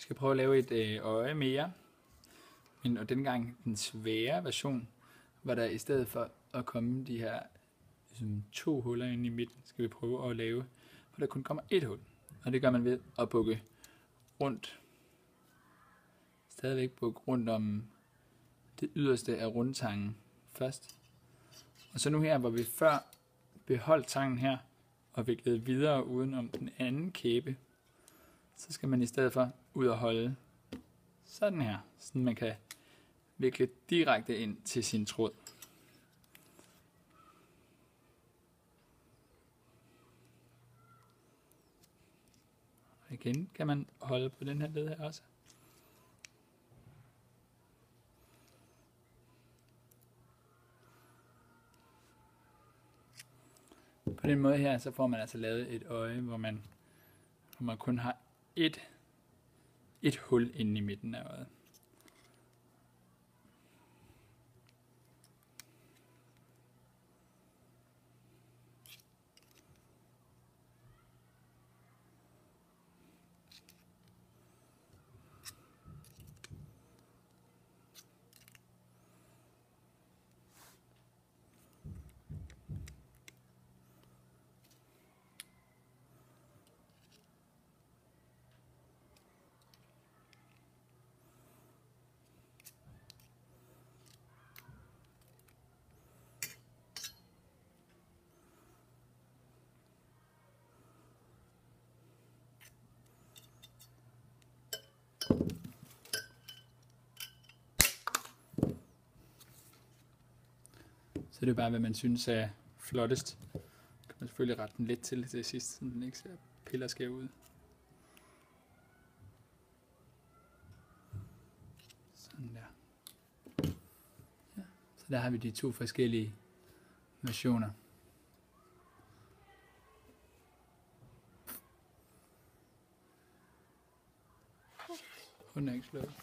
skal prøve at lave et øje mere, og dengang den svære version, var der i stedet for at komme de her 2 huller inde i midten, skal vi prøve at lave, hvor der kun kommer 1 hul. Og det gør man ved at bukke rundt. Stadigvæk bukke rundt om det yderste af rundtangen først. Og så nu her, hvor vi før beholdt tangen her, og viklede videre uden om den anden kæbe, så skal man i stedet for ud og holde sådan her, så man kan vikle direkte ind til sin tråd. Og igen kan man holde på den her led her også. På den måde her, så får man altså lavet et øje, hvor man kun har et hul inde i midten af øjet. Så det er bare, hvad man synes er flottest. Kan man selvfølgelig rette den lidt til sidst, så den ikke ser pillerskæv ud. Sådan der. Ja. Så der har vi de 2 forskellige versioner. Hun er ikke slået.